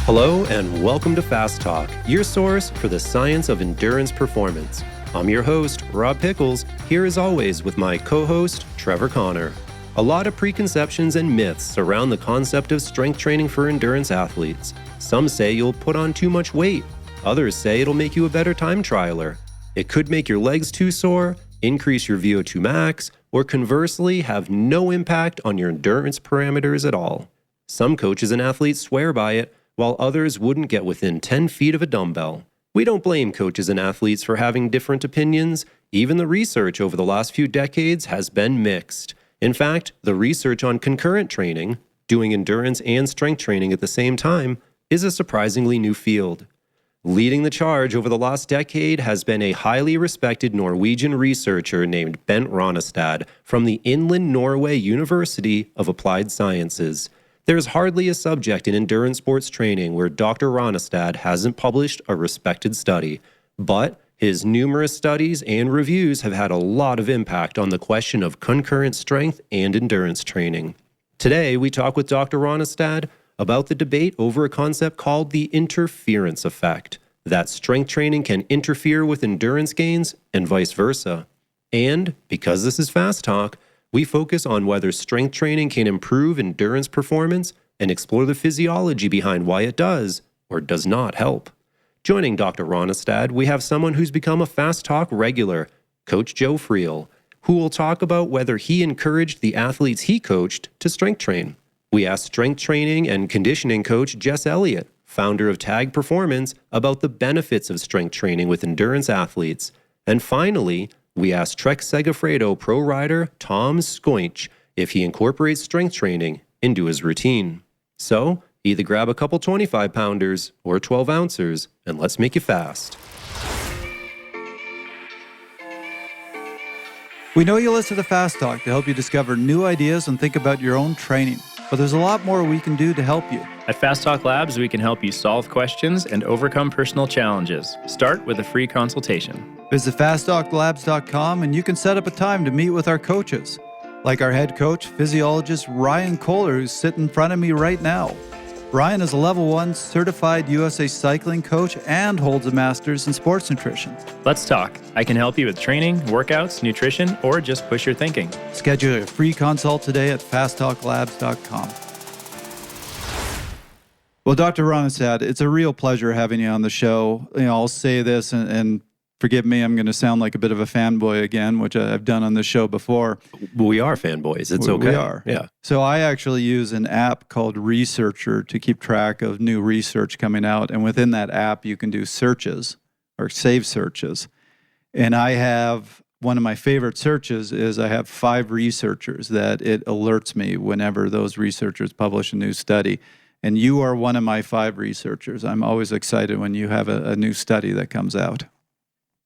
Hello and welcome to Fast Talk, your source for the science of endurance performance. I'm your host, Rob Pickels, here as always with my co-host, Trevor Connor. A lot of preconceptions and myths surround the concept of strength training for endurance athletes. Some say you'll put on too much weight. Others say it'll make you a better time trialer. It could make your legs too sore, increase your VO2 max, or conversely have no impact on your endurance parameters at all. Some coaches and athletes swear by it, while others wouldn't get within 10 feet of a dumbbell. We don't blame coaches and athletes for having different opinions. Even the research over the last few decades has been mixed. In fact, the research on concurrent training, doing endurance and strength training at the same time, is a surprisingly new field. Leading the charge over the last decade has been a highly respected Norwegian researcher named Bent Rønnestad from the Inland Norway University of Applied Sciences. There's hardly a subject in endurance sports training where Dr. Rønnestad hasn't published a respected study, but his numerous studies and reviews have had a lot of impact on the question of concurrent strength and endurance training. Today, we talk with Dr. Rønnestad about the debate over a concept called the interference effect, that strength training can interfere with endurance gains and vice versa. And, because this is Fast Talk, we focus on whether strength training can improve endurance performance and explore the physiology behind why it does or does not help. Joining Dr. Rønnestad, we have someone who's become a Fast Talk regular, Coach Joe Friel, who will talk about whether he encouraged the athletes he coached to strength train. We asked strength training and conditioning coach Jess Elliott, founder of Tag Performance, about the benefits of strength training with endurance athletes. And finally, we asked Trek Segafredo pro rider Tom Skoinch if he incorporates strength training into his routine. So, either grab a couple 25-pounders or 12-ouncers, and let's make it fast. We know you listen to Fast Talk to help you discover new ideas and think about your own training, but there's a lot more we can do to help you. At Fast Talk Labs, we can help you solve questions and overcome personal challenges. Start with a free consultation. Visit fasttalklabs.com and you can set up a time to meet with our coaches, like our head coach, physiologist Ryan Kohler, who's sitting in front of me right now. Ryan is a level 1 certified USA cycling coach and holds a master's in sports nutrition. Let's talk. I can help you with training, workouts, nutrition, or just push your thinking. Schedule a free consult today at fasttalklabs.com. Well, Dr. Rønnestad, it's a real pleasure having you on the show. I'll say this, and forgive me, I'm going to sound like a bit of a fanboy again, which I've done on this show before. We are fanboys. It's okay. We are. Yeah. So I actually use an app called Researcher to keep track of new research coming out. And within that app, you can do searches or save searches. And I have one of my favorite searches is I have 5 researchers that it alerts me whenever those researchers publish a new study. And you are one of my 5 researchers. I'm always excited when you have a new study that comes out.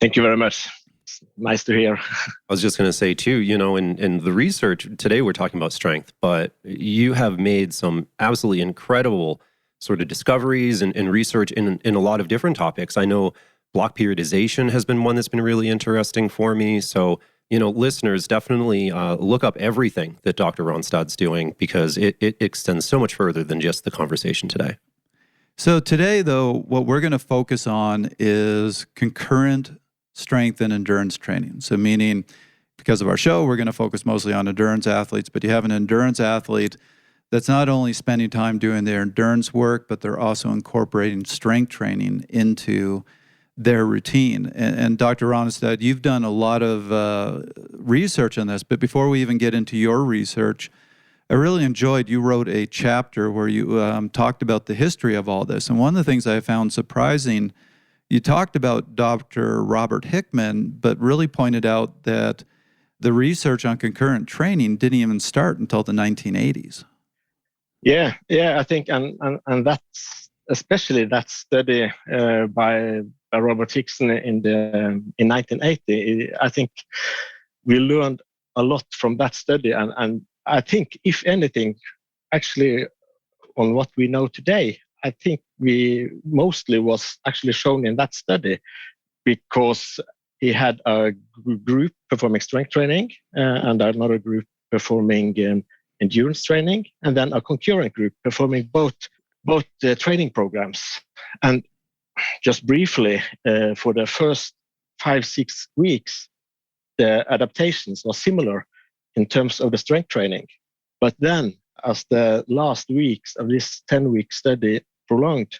Thank you very much. It's nice to hear. I was just going to say too, in the research, today we're talking about strength, but you have made some absolutely incredible sort of discoveries and research in a lot of different topics. I know block periodization has been one that's been really interesting for me. So, listeners, definitely look up everything that Dr. Rønnestad's doing because it extends so much further than just the conversation today. So today, though, what we're going to focus on is concurrent strength and endurance training. So meaning, because of our show, we're going to focus mostly on endurance athletes, but you have an endurance athlete that's not only spending time doing their endurance work, but they're also incorporating strength training into their routine. And Dr. Rønnestad, you've done a lot of research on this, but before we even get into your research, I really enjoyed, you wrote a chapter where you talked about the history of all this. And one of the things I found surprising, you talked about Dr. Robert Hickman, but really pointed out that the research on concurrent training didn't even start until the 1980s. Yeah, I think, and that's especially that study by Robert Hickson in 1980. I think we learned a lot from that study, and I think, if anything, actually, on what we know today, I think we mostly was actually shown in that study because he had a group performing strength training and another group performing endurance training, and then a concurrent group performing both both the training programs. And just briefly, for the first 5-6 weeks, the adaptations were similar in terms of the strength training. But then, as the last weeks of this 10-week study prolonged,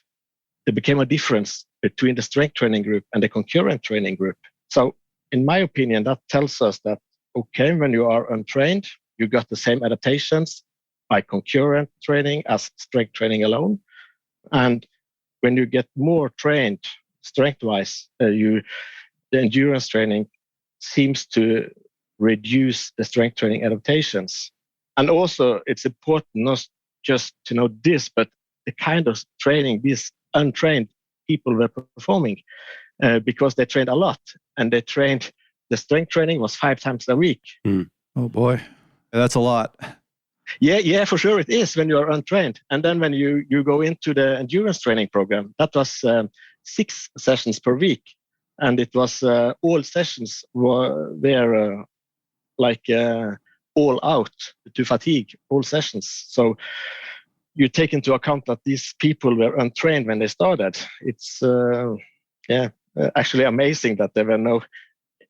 there became a difference between the strength training group and the concurrent training group. So, in my opinion, that tells us that, okay, when you are untrained, you got the same adaptations by concurrent training as strength training alone. And when you get more trained strength-wise, the endurance training seems to reduce the strength training adaptations. And also, it's important not just to know this, but the kind of training these untrained people were performing, because they trained a lot, and the strength training was 5 times a week. Oh boy, that's a lot. Yeah, for sure it is when you are untrained. And then when you go into the endurance training program, that was 6 sessions per week, and it was all sessions were all out to fatigue, all sessions. So you take into account that these people were untrained when they started. It's actually amazing that there were no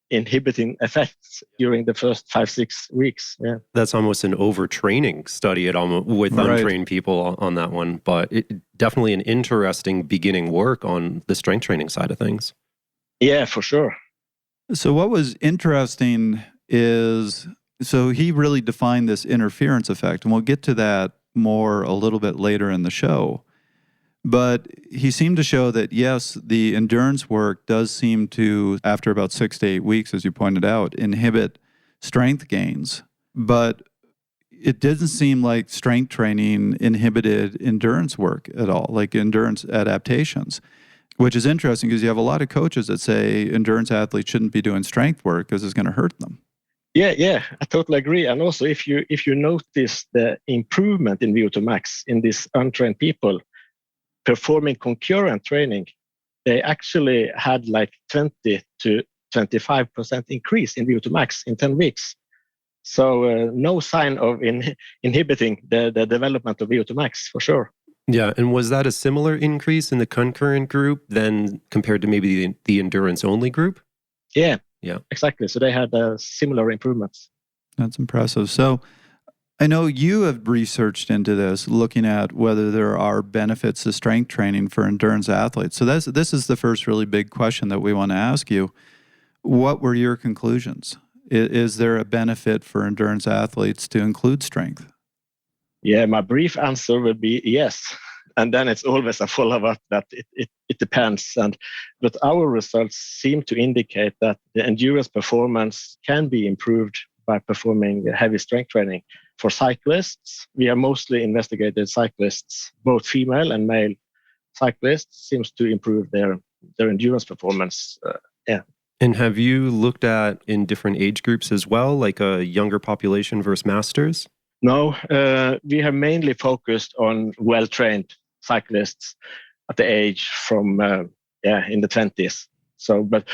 inhibiting effects during the first 5-6 weeks. Yeah, that's almost an overtraining study with untrained people on that one, but definitely an interesting beginning work on the strength training side of things. Yeah, for sure. So what was interesting is, so he really defined this interference effect, and we'll get to that more a little bit later in the show. But he seemed to show that, yes, the endurance work does seem to, after about 6 to 8 weeks, as you pointed out, inhibit strength gains. But it didn't seem like strength training inhibited endurance work at all, like endurance adaptations, which is interesting because you have a lot of coaches that say endurance athletes shouldn't be doing strength work because it's going to hurt them. Yeah, I totally agree. And also, if you notice the improvement in VO2 max in these untrained people performing concurrent training, they actually had like 20 to 25% increase in VO2 max in 10 weeks. So no sign of inhibiting the development of VO2 max, for sure. Yeah, and was that a similar increase in the concurrent group than compared to maybe the endurance-only group? Yeah, exactly. So they had similar improvements. That's impressive. So I know you have researched into this, looking at whether there are benefits to strength training for endurance athletes. So this is the first really big question that we want to ask you. What were your conclusions? Is there a benefit for endurance athletes to include strength? Yeah, my brief answer would be yes. And then it's always a follow-up that it depends. But our results seem to indicate that the endurance performance can be improved by performing heavy strength training. For cyclists, we have mostly investigated cyclists, both female and male cyclists, seems to improve their endurance performance. And have you looked at in different age groups as well, like a younger population versus masters? No, we have mainly focused on well-trained cyclists at the age from in the 20s. So, but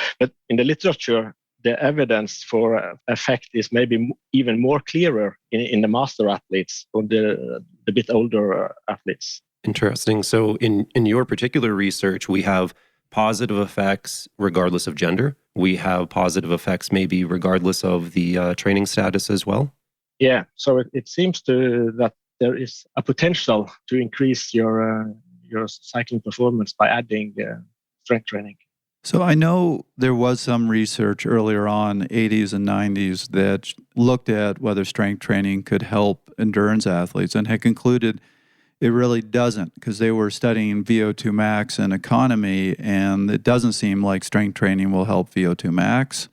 in the literature, the evidence for effect is maybe even more clearer in the master athletes or the bit older athletes. Interesting. So in your particular research, we have positive effects regardless of gender. We have positive effects maybe regardless of the training status as well. Yeah. So it seems that there is a potential to increase your cycling performance by adding strength training. So I know there was some research earlier on, 80s and 90s, that looked at whether strength training could help endurance athletes and had concluded it really doesn't, because they were studying VO2 max and economy, and it doesn't seem like strength training will help VO2 max.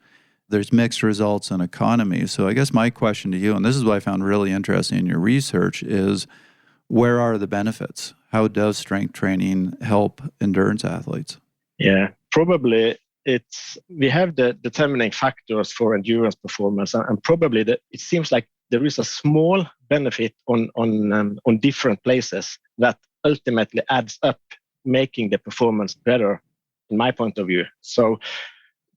There's mixed results in economy. So I guess my question to you, and this is what I found really interesting in your research, is where are the benefits? How does strength training help endurance athletes? Yeah, probably we have the determining factors for endurance performance, and probably it seems like there is a small benefit on different places that ultimately adds up, making the performance better, in my point of view. So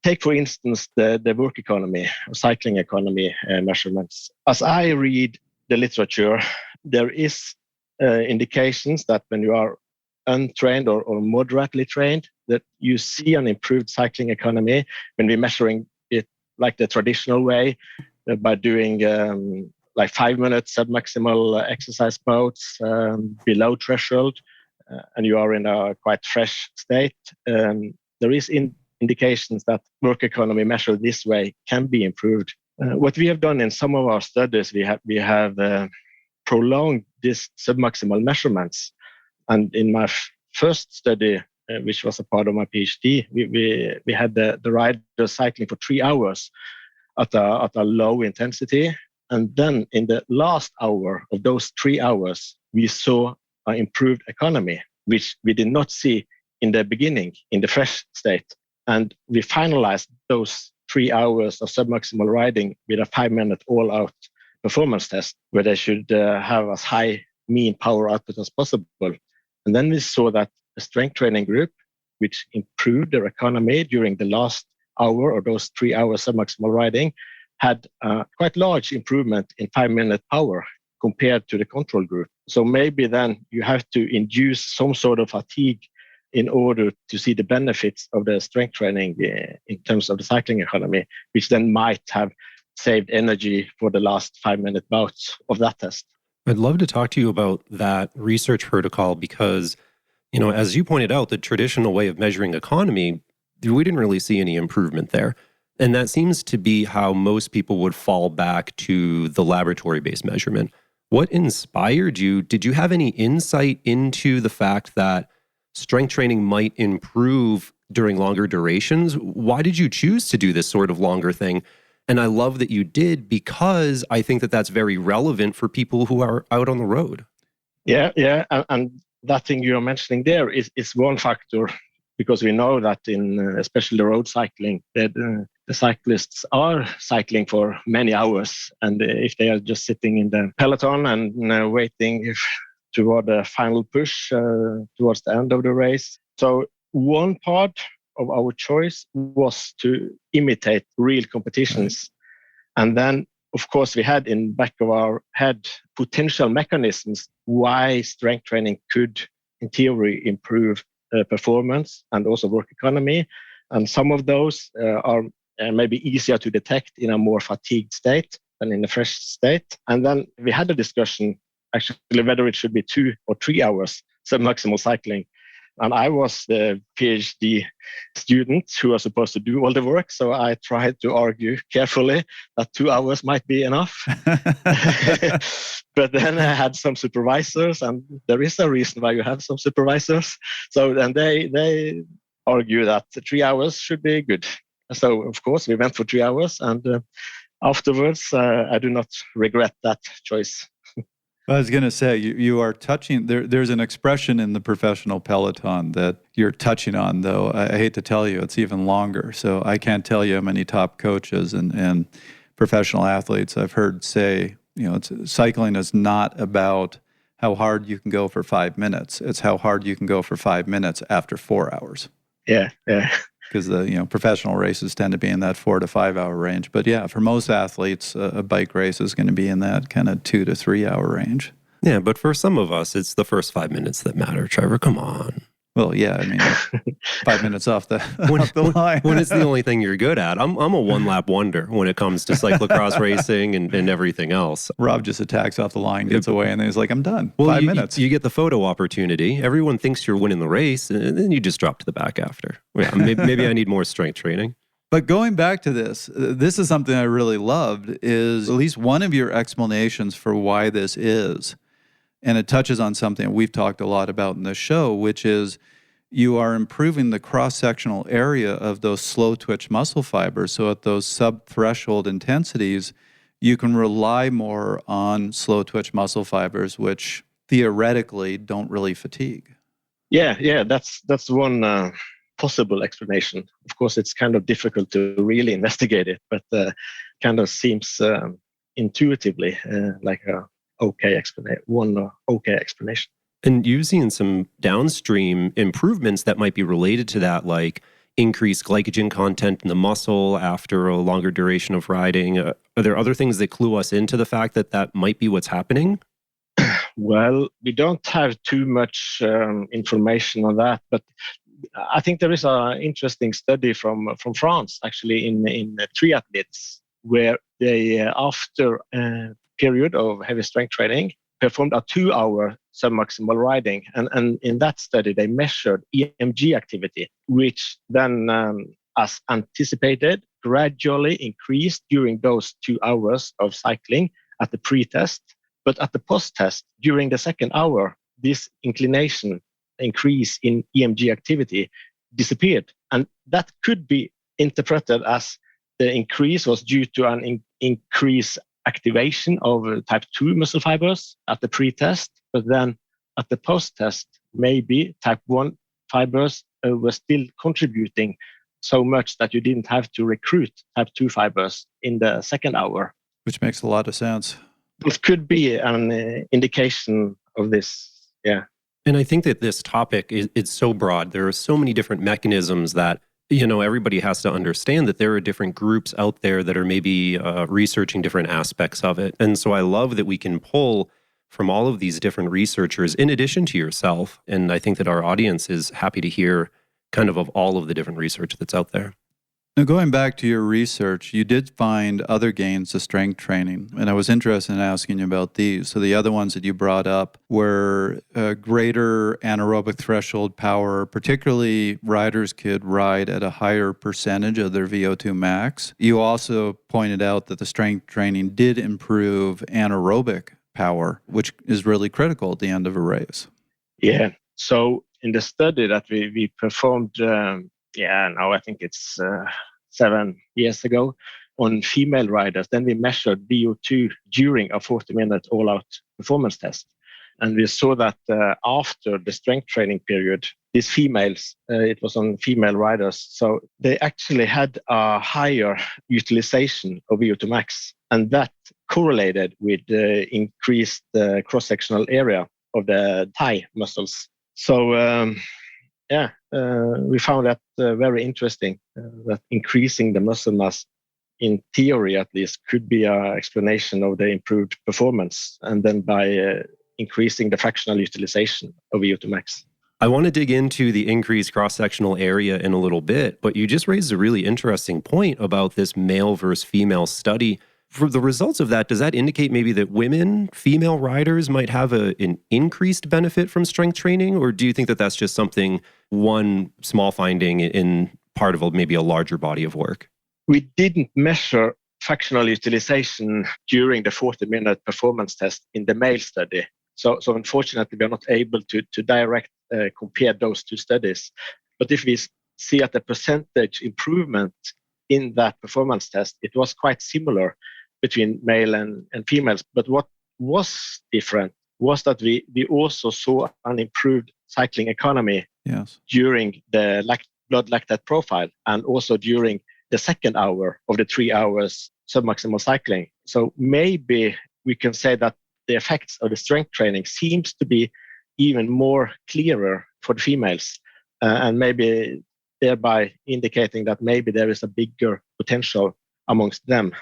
take, for instance, the work economy, or cycling economy measurements. As I read the literature, there is indications that when you are untrained or moderately trained, that you see an improved cycling economy when we're measuring it like the traditional way, by doing like 5 minutes submaximal exercise modes below threshold, and you are in a quite fresh state. There is indications that work economy measured this way can be improved. What we have done in some of our studies, we have prolonged these submaximal measurements. And in my first study, which was a part of my PhD, we had the rider cycling for 3 hours at a low intensity. And then in the last hour of those 3 hours, we saw an improved economy, which we did not see in the beginning, in the fresh state. And we finalized those 3 hours of submaximal riding with a 5-minute all-out performance test, where they should have as high mean power output as possible. And then we saw that the strength training group, which improved their economy during the last hour or those 3 hours submaximal riding, had a quite large improvement in 5-minute power compared to the control group. So maybe then you have to induce some sort of fatigue in order to see the benefits of the strength training in terms of the cycling economy, which then might have saved energy for the last 5-minute bouts of that test. I'd love to talk to you about that research protocol because, as you pointed out, the traditional way of measuring economy, we didn't really see any improvement there. And that seems to be how most people would fall back to the laboratory-based measurement. What inspired you? Did you have any insight into the fact that strength training might improve during longer durations? Why did you choose to do this sort of longer thing? And I love that you did, because I think that that's very relevant for people who are out on the road. Yeah. And that thing you're mentioning there is one factor, because we know that in especially road cycling, that the cyclists are cycling for many hours. And if they are just sitting in the peloton and waiting toward the final push towards the end of the race. So one part of our choice was to imitate real competitions. And then, of course, we had in back of our head potential mechanisms why strength training could, in theory, improve performance and also work economy. And some of those are maybe easier to detect in a more fatigued state than in a fresh state. And then we had a discussion actually whether it should be 2 or 3 hours submaximal cycling. And I was the PhD student who was supposed to do all the work. So I tried to argue carefully that 2 hours might be enough. But then I had some supervisors, and there is a reason why you have some supervisors. So then they argue that 3 hours should be good. So, of course, we went for 3 hours. And afterwards, I do not regret that choice. I was going to say, you are touching, there's an expression in the professional peloton that you're touching on, though. I hate to tell you, it's even longer. So I can't tell you how many top coaches and professional athletes I've heard say, cycling is not about how hard you can go for 5 minutes. It's how hard you can go for 5 minutes after 4 hours. Yeah. Because the professional races tend to be in that 4 to 5 hour range. But yeah, for most athletes, a bike race is going to be in that kind of 2 to 3 hour range. Yeah, but for some of us, it's the first 5 minutes that matter. Trevor, come on. Well, yeah, I mean, 5 minutes off the line. When it's the only thing you're good at. I'm a one-lap wonder when it comes to cyclocross racing and everything else. Rob just attacks off the line, gets away, and then he's like, I'm done. Well, 5 minutes. You get the photo opportunity. Everyone thinks you're winning the race, and then you just drop to the back after. Yeah, maybe I need more strength training. But going back to this is something I really loved, is at least one of your explanations for why this is. And it touches on something we've talked a lot about in this show, which is you are improving the cross-sectional area of those slow twitch muscle fibers. So at those sub-threshold intensities, you can rely more on slow twitch muscle fibers, which theoretically don't really fatigue. Yeah, that's one possible explanation. Of course, it's kind of difficult to really investigate it, but kind of seems intuitively like a okay explanation. And you've seen some downstream improvements that might be related to that, like increased glycogen content in the muscle after a longer duration of riding. Are there other things that clue us into the fact that might be what's happening? Well, we don't have too much information on that, but I think there is an interesting study from France, actually, in triathletes, where they, after a period of heavy strength training, performed a 2-hour submaximal riding. And in that study, they measured EMG activity, which then, as anticipated, gradually increased during those 2 hours of cycling at the pre-test. But at the post-test, during the second hour, this inclination increase in EMG activity disappeared. And that could be interpreted as the increase was due to an increased activation of type 2 muscle fibers at the pre-test. But then at the post-test, maybe type 1 fibers were still contributing so much that you didn't have to recruit type 2 fibers in the second hour. Which makes a lot of sense. This could be an indication of this, yeah. And I think that this topic is so broad. There are so many different mechanisms that, everybody has to understand that there are different groups out there that are maybe researching different aspects of it. And so I love that we can pull from all of these different researchers in addition to yourself. And I think that our audience is happy to hear kind of all of the different research that's out there. Now, going back to your research, you did find other gains to strength training, and I was interested in asking you about these. So the other ones that you brought up were greater anaerobic threshold power, particularly riders could ride at a higher percentage of their VO2 max. You also pointed out that the strength training did improve anaerobic power, which is really critical at the end of a race. Yeah, so in the study that we performed, now I think it's 7 years ago, on female riders. Then we measured VO2 during a 40-minute all-out performance test. And we saw that after the strength training period, these females, it was on female riders, so they actually had a higher utilization of VO2 max. And that correlated with the increased cross-sectional area of the thigh muscles. So, we found that very interesting, that increasing the muscle mass, in theory at least, could be an explanation of the improved performance, and then by increasing the fractional utilization of VO2 max. I want to dig into the increased cross-sectional area in a little bit, but you just raised a really interesting point about this male versus female study. For the results of that, does that indicate maybe that female riders might have an increased benefit from strength training? Or do you think that that's just one small finding in part of maybe a larger body of work? We didn't measure fractional utilization during the 40-minute performance test in the male study. So unfortunately, we are not able to direct compare those two studies. But if we see at the percentage improvement in that performance test, it was quite similar between male and females. But what was different was that we also saw an improved cycling economy during the blood lactate profile, and also during the second hour of the 3 hours submaximal cycling. So maybe we can say that the effects of the strength training seems to be even more clearer for the females, and maybe thereby indicating that maybe there is a bigger potential amongst them,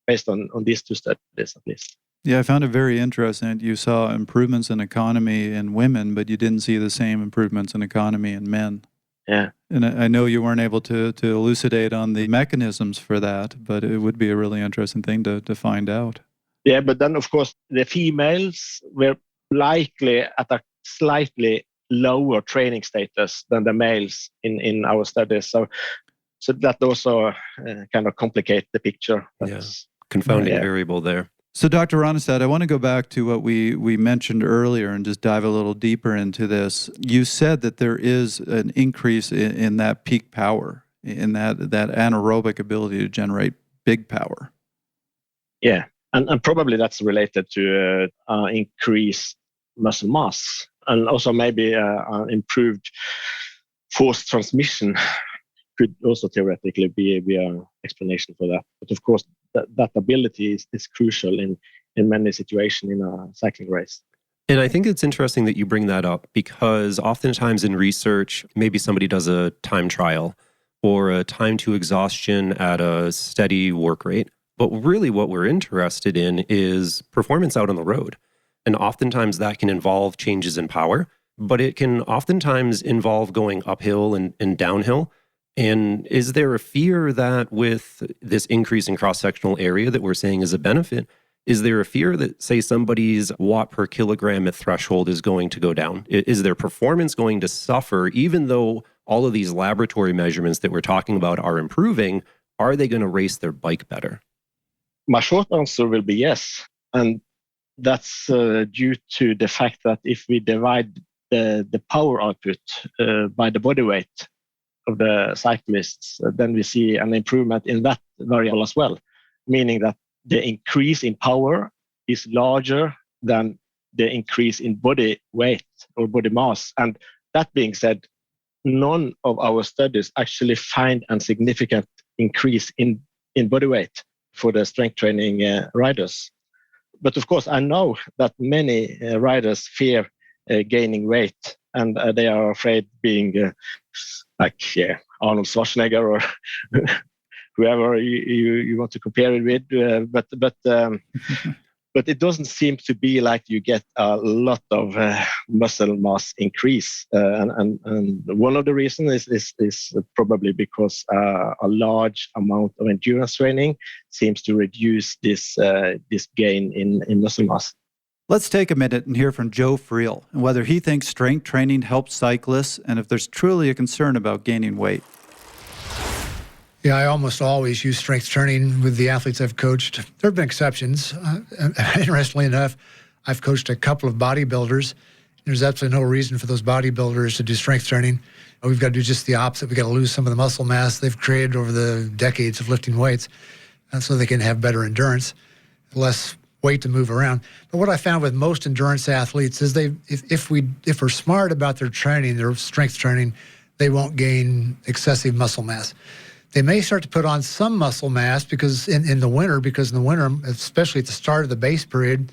based on these two studies at least. Yeah, I found it very interesting. You saw improvements in economy in women, but you didn't see the same improvements in economy in men. Yeah. And I know you weren't able to elucidate on the mechanisms for that, but it would be a really interesting thing to find out. Yeah, but then, of course, the females were likely at a slightly lower training status than the males in our studies. So that also kind of complicate the picture. Confounding variable there. So Dr. Rønnestad, I want to go back to what we mentioned earlier and just dive a little deeper into this. You said that there is an increase in that peak power, in that anaerobic ability to generate big power. Yeah, and probably that's related to increased muscle mass, and also maybe improved force transmission could also theoretically be an explanation for that. But of course, that ability is crucial in many situations in a cycling race. And I think it's interesting that you bring that up, because oftentimes in research, maybe somebody does a time trial or a time to exhaustion at a steady work rate. But really what we're interested in is performance out on the road. And oftentimes that can involve changes in power, but it can oftentimes involve going uphill and downhill. And is there a fear that with this increase in cross-sectional area that we're saying is a benefit, is there a fear that, say, somebody's watt per kilogram at threshold is going to go down? Is their performance going to suffer, even though all of these laboratory measurements that we're talking about are improving? Are they going to race their bike better? My short answer will be yes. And that's due to the fact that if we divide the power output by the body weight of the cyclists, then we see an improvement in that variable as well, meaning that the increase in power is larger than the increase in body weight or body mass. And that being said, none of our studies actually find a significant increase in body weight for the strength training riders. But of course, I know that many riders fear gaining weight, and they are afraid being Arnold Schwarzenegger or whoever you want to compare it with. But it doesn't seem to be like you get a lot of muscle mass increase. And one of the reasons is probably because a large amount of endurance training seems to reduce this gain in muscle mass. Let's take a minute and hear from Joe Friel and whether he thinks strength training helps cyclists and if there's truly a concern about gaining weight. Yeah, I almost always use strength training with the athletes I've coached. There have been exceptions. Interestingly enough, I've coached a couple of bodybuilders. There's absolutely no reason for those bodybuilders to do strength training. We've got to do just the opposite. We've got to lose some of the muscle mass they've created over the decades of lifting weights so they can have better endurance, less weight to move around. But what I found with most endurance athletes is if we're smart about their training, their strength training, they won't gain excessive muscle mass. They may start to put on some muscle mass because in the winter, especially at the start of the base period,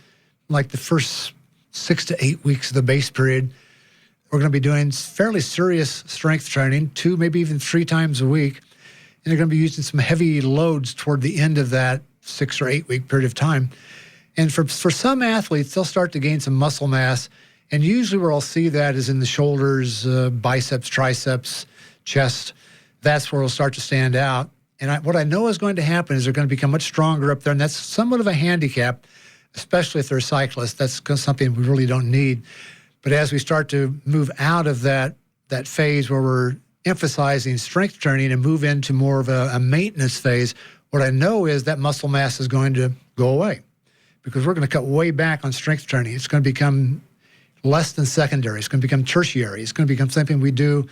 like the first 6 to 8 weeks of the base period, we're going to be doing fairly serious strength training, 2, maybe even 3 times a week. And they're going to be using some heavy loads toward the end of that 6 or 8 week period of time. And for some athletes, they'll start to gain some muscle mass. And usually where I'll see that is in the shoulders, biceps, triceps, chest. That's where it'll start to stand out. And what I know is going to happen is they're going to become much stronger up there. And that's somewhat of a handicap, especially if they're cyclists. That's something we really don't need. But as we start to move out of that phase where we're emphasizing strength training and move into more of a maintenance phase, what I know is that muscle mass is going to go away because we're going to cut way back on strength training. It's going to become less than secondary. It's going to become tertiary. It's going to become something we do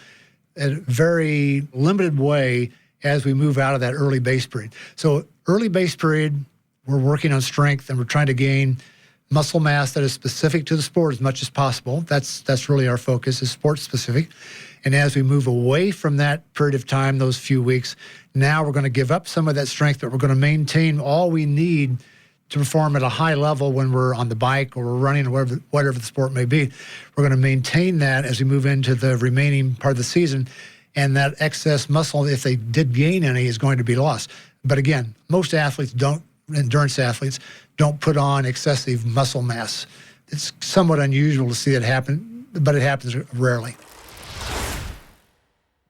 in a very limited way as we move out of that early base period. So early base period, we're working on strength and we're trying to gain muscle mass that is specific to the sport as much as possible. That's really our focus, is sport specific. And as we move away from that period of time, those few weeks, now we're going to give up some of that strength, but we're going to maintain all we need to perform at a high level when we're on the bike or we're running or whatever the sport may be. We're going to maintain that as we move into the remaining part of the season, and that excess muscle, if they did gain any, is going to be lost. But again, most endurance athletes don't put on excessive muscle mass. It's somewhat unusual to see it happen, but it happens rarely.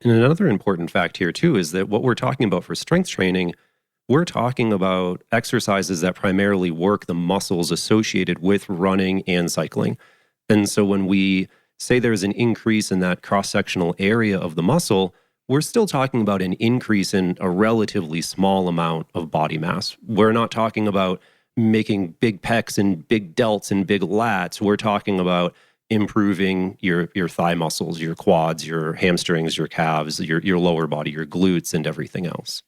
And another important fact here too is that what we're talking about for strength training, we're talking about exercises that primarily work the muscles associated with running and cycling. And so when we say there's an increase in that cross-sectional area of the muscle, we're still talking about an increase in a relatively small amount of body mass. We're not talking about making big pecs and big delts and big lats. We're talking about improving your thigh muscles, your quads, your hamstrings, your calves, your lower body, your glutes, and everything else.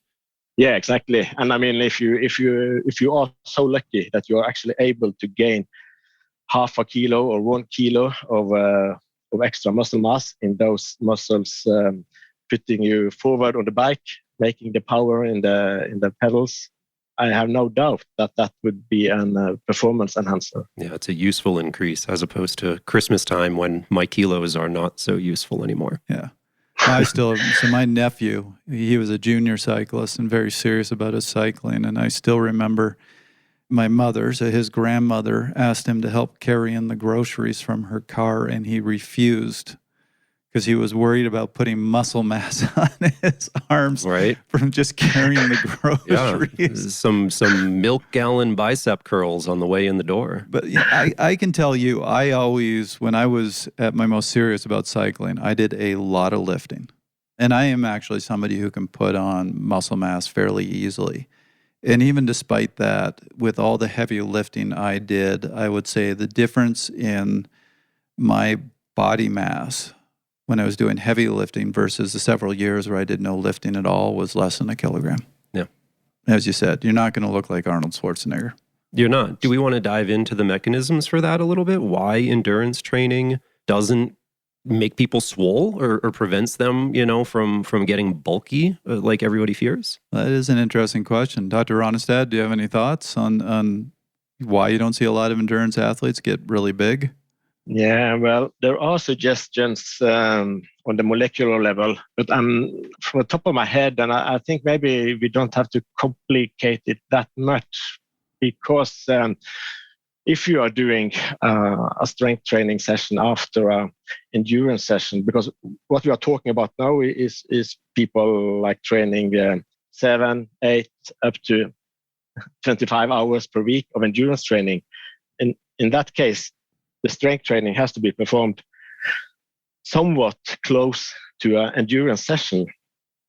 Yeah, exactly. And I mean, if you are so lucky that you are actually able to gain half a kilo or 1 kilo of extra muscle mass in those muscles, putting you forward on the bike, making the power in the pedals, I have no doubt that would be a performance enhancer. Yeah, it's a useful increase as opposed to Christmas time when my kilos are not so useful anymore. Yeah. So my nephew, he was a junior cyclist and very serious about his cycling. And I still remember my mother, so his grandmother, asked him to help carry in the groceries from her car, and he refused because he was worried about putting muscle mass on his arms from just carrying the groceries. Some milk gallon bicep curls on the way in the door. But I can tell you, I always, when I was at my most serious about cycling, I did a lot of lifting. And I am actually somebody who can put on muscle mass fairly easily. And even despite that, with all the heavy lifting I did, I would say the difference in my body mass when I was doing heavy lifting versus the several years where I did no lifting at all was less than a kilogram. Yeah. As you said, you're not going to look like Arnold Schwarzenegger. You're not. Do we want to dive into the mechanisms for that a little bit? Why endurance training doesn't make people swole or prevents them, from getting bulky like everybody fears? That is an interesting question. Dr. Rønnestad, do you have any thoughts on why you don't see a lot of endurance athletes get really big? Yeah, well, there are suggestions on the molecular level, but I'm from the top of my head, and I think maybe we don't have to complicate it that much, because if you are doing a strength training session after an endurance session, because what we are talking about now is people like training 7, 8, up to 25 hours per week of endurance training. In that case, the strength training has to be performed somewhat close to an endurance session.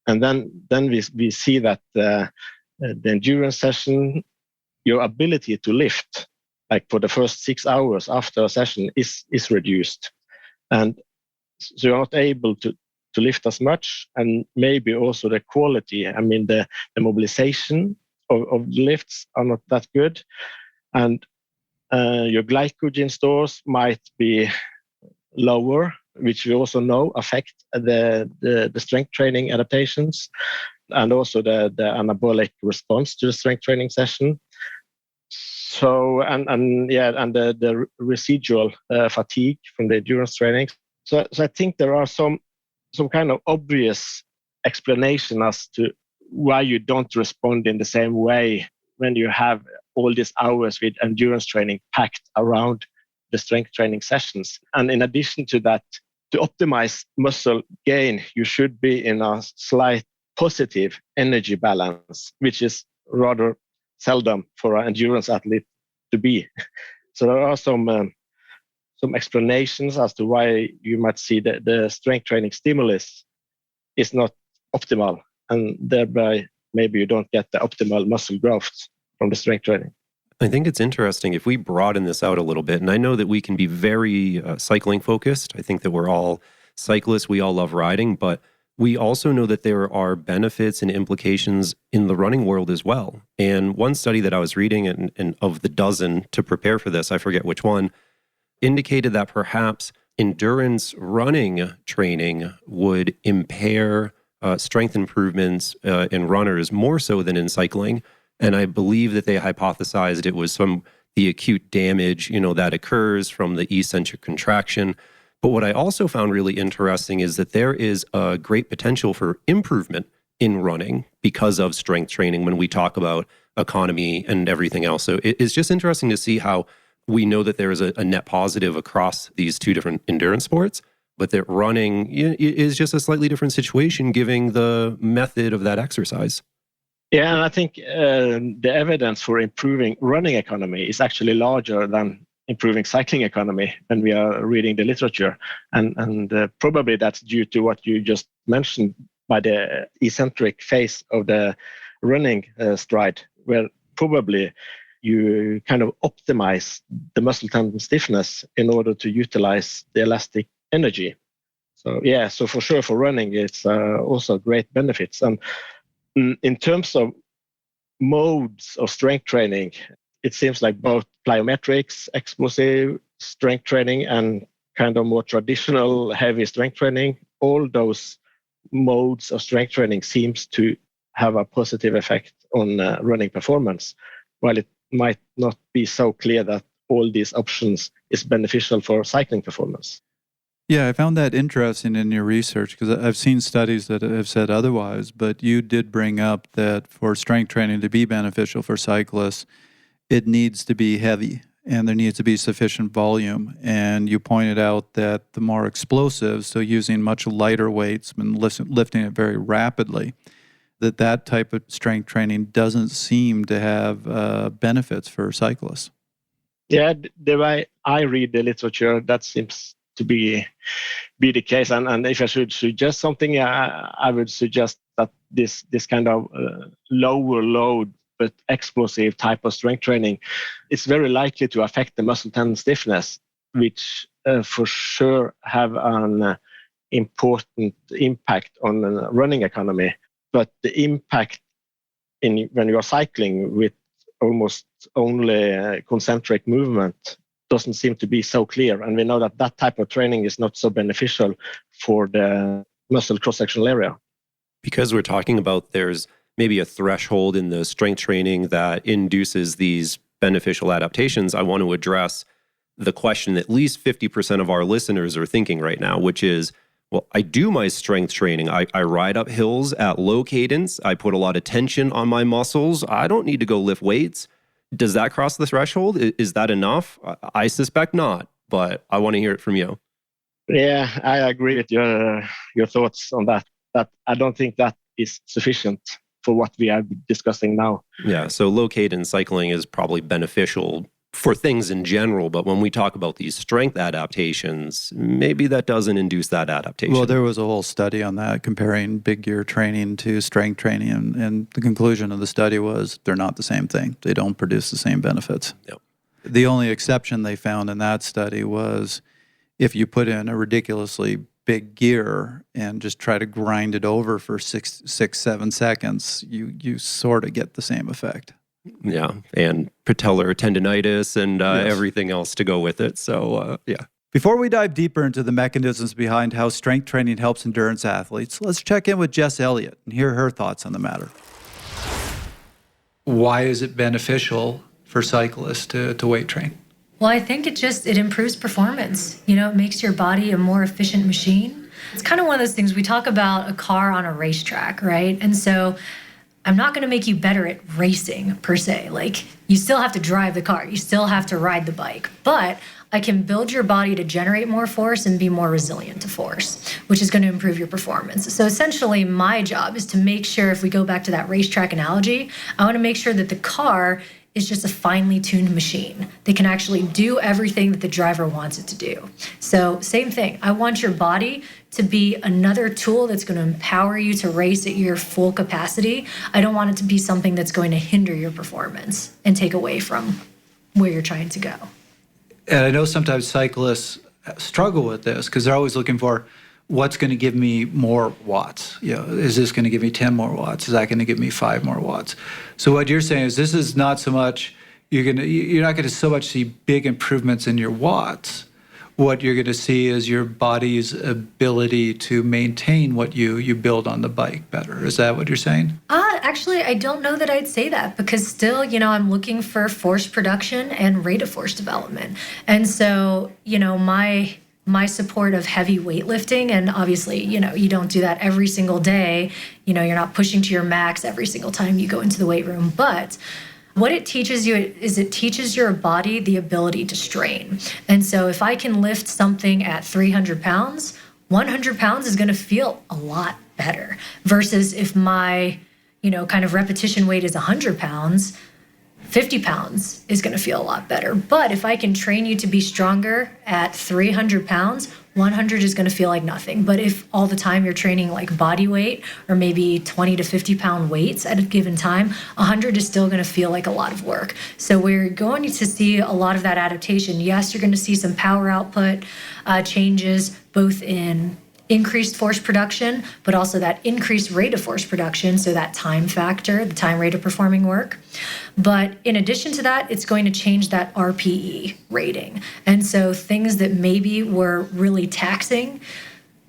And then we see that the endurance session, your ability to lift, like for the first 6 hours after a session, is reduced. And so you're not able to lift as much, and maybe also the quality. I mean, the mobilization of the lifts are not that good. And your glycogen stores might be lower, which we also know affect the strength training adaptations, and also the anabolic response to the strength training session. So and the residual fatigue from the endurance training. So I think there are some kind of obvious explanation as to why you don't respond in the same way when you have all these hours with endurance training packed around the strength training sessions. And in addition to that, to optimize muscle gain, you should be in a slight positive energy balance, which is rather seldom for an endurance athlete to be. So there are some explanations as to why you might see that the strength training stimulus is not optimal, and thereby maybe you don't get the optimal muscle growth from the strength training. I think it's interesting if we broaden this out a little bit, and I know that we can be very cycling focused. I think that we're all cyclists, we all love riding, but we also know that there are benefits and implications in the running world as well. And one study that I was reading, and of the dozen to prepare for this, I forget which one, indicated that perhaps endurance running training would impair strength improvements in runners more so than in cycling. And I believe that they hypothesized it was the acute damage, that occurs from the eccentric contraction. But what I also found really interesting is that there is a great potential for improvement in running because of strength training when we talk about economy and everything else. So it's just interesting to see how we know that there is a net positive across these two different endurance sports, but that running is just a slightly different situation given the method of that exercise. Yeah, and I think the evidence for improving running economy is actually larger than improving cycling economy when we are reading the literature. And probably that's due to what you just mentioned by the eccentric phase of the running stride, where probably you kind of optimize the muscle tendon stiffness in order to utilize the elastic energy. So yeah, so for sure for running, it's also great benefits. And in terms of modes of strength training, it seems like both plyometrics, explosive strength training, and kind of more traditional heavy strength training, all those modes of strength training seems to have a positive effect on running performance, while it might not be so clear that all these options is beneficial for cycling performance. Yeah, I found that interesting in your research because I've seen studies that have said otherwise, but you did bring up that for strength training to be beneficial for cyclists, it needs to be heavy and there needs to be sufficient volume. And you pointed out that the more explosive, so using much lighter weights and lifting it very rapidly, that type of strength training doesn't seem to have benefits for cyclists. Yeah, the way I read the literature, that seems to be the case. And if I should suggest something, I would suggest that this kind of lower load but explosive type of strength training is very likely to affect the muscle tendon stiffness, which for sure have an important impact on the running economy. But the impact when you are cycling with almost only concentric movement doesn't seem to be so clear. And we know that type of training is not so beneficial for the muscle cross-sectional area. Because we're talking about there's maybe a threshold in the strength training that induces these beneficial adaptations, I want to address the question that at least 50% of our listeners are thinking right now, which is, well, I do my strength training. I ride up hills at low cadence. I put a lot of tension on my muscles. I don't need to go lift weights. Does that cross the threshold? Is that enough? I suspect not, but I want to hear it from you. Yeah, I agree with your thoughts on that. That I don't think that is sufficient for what we are discussing now. Yeah, so low cadence cycling is probably beneficial for things in general, but when we talk about these strength adaptations, maybe that doesn't induce that adaptation. Well, there was a whole study on that comparing big gear training to strength training, and the conclusion of the study was they're not the same thing. They don't produce the same benefits. Yep. The only exception they found in that study was if you put in a ridiculously big gear and just try to grind it over for 6-7 seconds, you sort of get the same effect. Yeah, and patellar tendinitis and Yes. everything else to go with it. So, yeah. Before we dive deeper into the mechanisms behind how strength training helps endurance athletes, let's check in with Jess Elliott and hear her thoughts on the matter. Why is it beneficial for cyclists to weight train? Well, I think it improves performance. It makes your body a more efficient machine. It's kind of one of those things, we talk about a car on a racetrack, right? And so I'm not going to make you better at racing per se. Like, you still have to drive the car, you still have to ride the bike, but I can build your body to generate more force and be more resilient to force, which is going to improve your performance. So essentially, my job is to make sure, if we go back to that racetrack analogy, I want to make sure that the car is just a finely tuned machine that can actually do everything that the driver wants it to do. So same thing, I want your body to be another tool that's going to empower you to race at your full capacity. I don't want it to be something that's going to hinder your performance and take away from where you're trying to go. And I know sometimes cyclists struggle with this because they're always looking for what's going to give me more watts. Is this going to give me 10 more watts? Is that going to give me 5 more watts? So what you're saying is this is not so much, you're not going to so much see big improvements in your watts. What you're going to see is your body's ability to maintain what you build on the bike better. Is that what you're saying? Actually, I don't know that I'd say that, because still, I'm looking for force production and rate of force development. And so, my support of heavy weightlifting, and obviously, you don't do that every single day. You're not pushing to your max every single time you go into the weight room. But what it teaches you is it teaches your body the ability to strain. And so if I can lift something at 300 pounds, 100 pounds is going to feel a lot better versus if my, kind of repetition weight is 100 pounds, 50 pounds is going to feel a lot better. But if I can train you to be stronger at 300 pounds, 100 is going to feel like nothing. But if all the time you're training like body weight or maybe 20 to 50 pound weights at a given time, 100 is still going to feel like a lot of work. So we're going to see a lot of that adaptation. Yes, you're going to see some power output changes, both in increased force production, but also that increased rate of force production, so that time factor, the time rate of performing work. But in addition to that, it's going to change that RPE rating. And so things that maybe were really taxing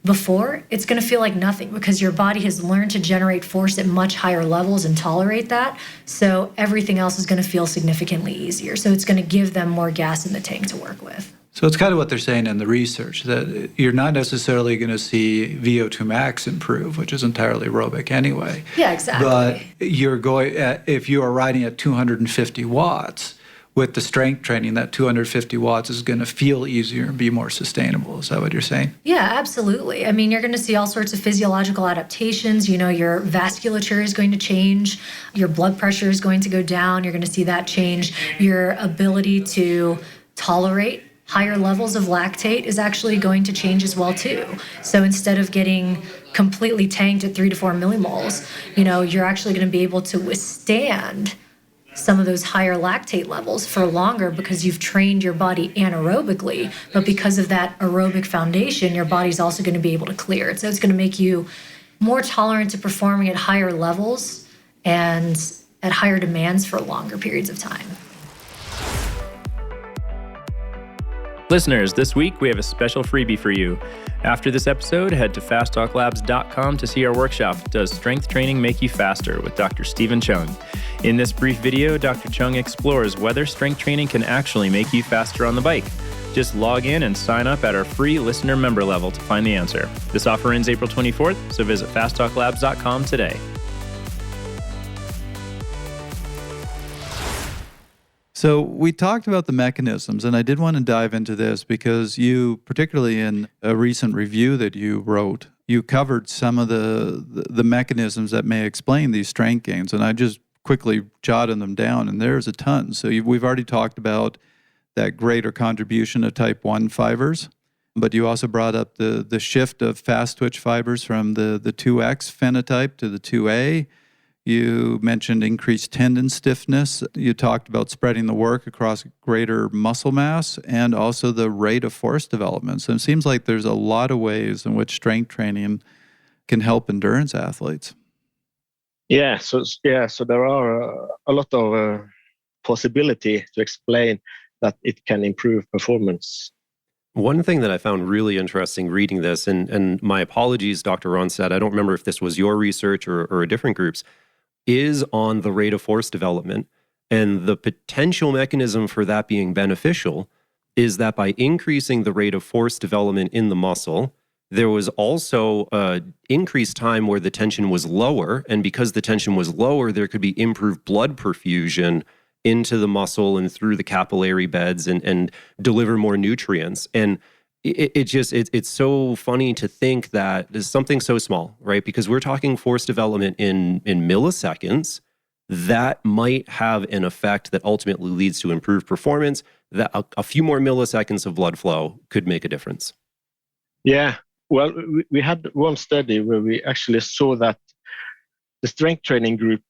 before, it's going to feel like nothing because your body has learned to generate force at much higher levels and tolerate that. So everything else is going to feel significantly easier. So it's going to give them more gas in the tank to work with. So it's kind of what they're saying in the research, that you're not necessarily going to see VO2 max improve, which is entirely aerobic anyway. Yeah, exactly. But you're going, if you are riding at 250 watts, with the strength training, that 250 watts is going to feel easier and be more sustainable. Is that what you're saying? Yeah, absolutely. I mean, you're going to see all sorts of physiological adaptations. You know, your vasculature is going to change. Your blood pressure is going to go down. You're going to see that change. Your ability to tolerate higher levels of lactate is actually going to change as well too. So instead of getting completely tanked at 3 to 4 millimoles, you know, you're actually going to be able to withstand some of those higher lactate levels for longer because you've trained your body anaerobically. But because of that aerobic foundation, your body's also going to be able to clear it. So it's going to make you more tolerant to performing at higher levels and at higher demands for longer periods of time. Listeners, this week we have a special freebie for you. After this episode, head to fasttalklabs.com to see our workshop, Does Strength Training Make You Faster? With Dr. Stephen Chung. In this brief video, Dr. Chung explores whether strength training can actually make you faster on the bike. Just log in and sign up at our free listener member level to find the answer. This offer ends April 24th, so visit fasttalklabs.com today. So we talked about the mechanisms, and I did want to dive into this because you, particularly in a recent review that you wrote, you covered some of the mechanisms that may explain these strength gains, and I just quickly jotted them down, and there's a ton. So we've already talked about that greater contribution of type 1 fibers, but you also brought up the shift of fast twitch fibers from the 2X phenotype to the 2A. You mentioned increased tendon stiffness. You talked about spreading the work across greater muscle mass and also the rate of force development. So it seems like there's a lot of ways in which strength training can help endurance athletes. Yeah, so there are a lot of possibility to explain that it can improve performance. One thing that I found really interesting reading this, and my apologies, Dr. Rønnestad, I don't remember if this was your research or a different group's, is on the rate of force development. And the potential mechanism for that being beneficial is that by increasing the rate of force development in the muscle, there was also increased time where the tension was lower. And because the tension was lower, there could be improved blood perfusion into the muscle and through the capillary beds and deliver more nutrients. And it's so funny to think that there's something so small, right? Because we're talking force development in milliseconds that might have an effect that ultimately leads to improved performance, that a few more milliseconds of blood flow could make a difference. Yeah, well, we had one study where we actually saw that the strength training group,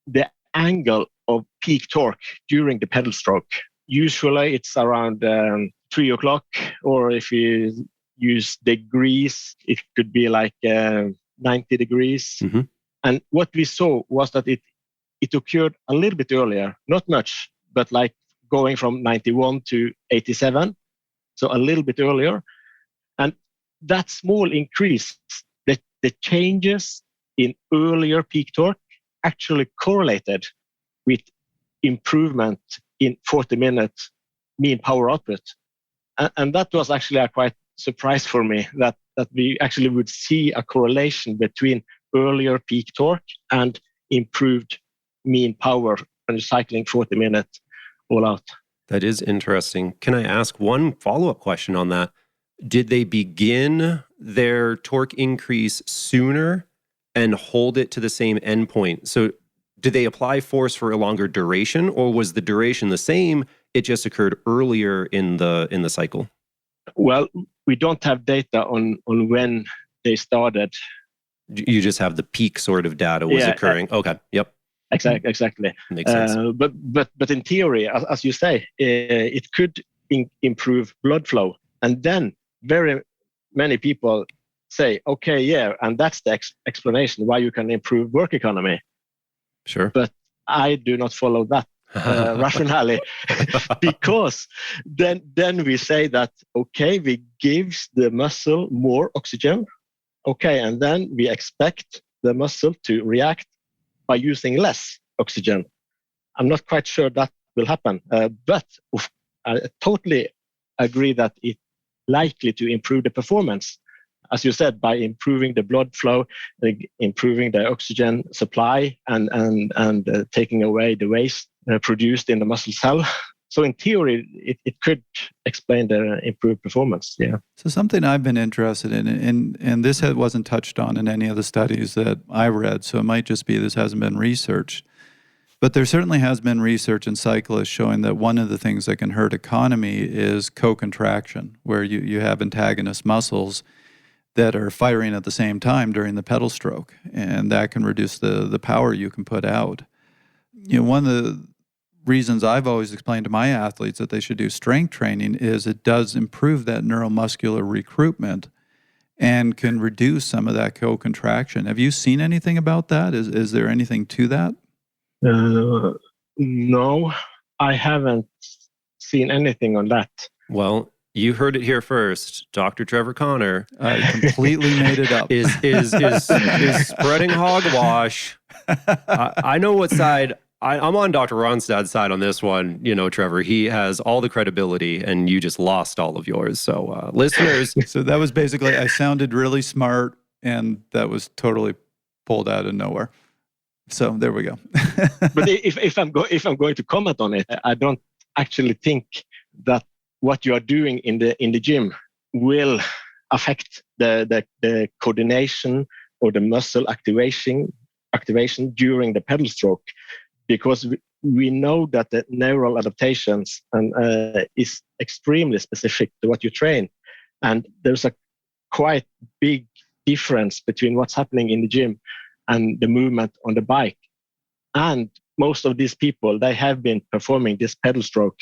the angle of peak torque during the pedal stroke, usually it's around 3 o'clock, or if you use degrees, it could be like 90 degrees. Mm-hmm. And what we saw was that it occurred a little bit earlier, not much, but like going from 91 to 87, so a little bit earlier. And that small increase, the changes in earlier peak torque actually correlated with improvement in 40-minute mean power output. And that was actually a quite surprise for me, that we actually would see a correlation between earlier peak torque and improved mean power when you're cycling 40 minutes all out. That is interesting. Can I ask one follow-up question on that? Did they begin their torque increase sooner and hold it to the same endpoint? So did they apply force for a longer duration, or was the duration the same? It just occurred earlier in the cycle? Well, we don't have data on when they started. You just have the peak sort of data was occurring. Okay. Yep. Exactly. Makes sense. But in theory, as you say, it could improve blood flow. And then very many people say, okay, yeah, and that's the explanation why you can improve work economy. Sure. But I do not follow that rationale, because then we say that, okay, we give the muscle more oxygen, okay, and then we expect the muscle to react by using less oxygen. I'm not quite sure that will happen, but I totally agree that it's likely to improve the performance, as you said, by improving the blood flow, improving the oxygen supply, and taking away the waste produced in the muscle cell. So in theory, it could explain the improved performance. Yeah. So something I've been interested in, and this wasn't touched on in any of the studies that I read, so it might just be this hasn't been researched. But there certainly has been research in cyclists showing that one of the things that can hurt economy is co-contraction, where you have antagonist muscles that are firing at the same time during the pedal stroke, and that can reduce the power you can put out. One of the reasons I've always explained to my athletes that they should do strength training is it does improve that neuromuscular recruitment and can reduce some of that co-contraction. Have you seen anything about that? Is there anything to that? No, I haven't seen anything on that. Well, you heard it here first. Dr. Trevor Connor. I completely made it up. Is spreading hogwash. I know what side. I'm on Dr. Rønnestad's side on this one. Trevor, he has all the credibility, and you just lost all of yours. So, listeners. So that was basically, I sounded really smart, and that was totally pulled out of nowhere. So there we go. But if I'm going to comment on it, I don't actually think that what you are doing in the gym will affect the coordination or the muscle activation during the pedal stroke, because we know that the neural adaptations is extremely specific to what you train, and there's a quite big difference between what's happening in the gym and the movement on the bike. And most of these people, they have been performing this pedal stroke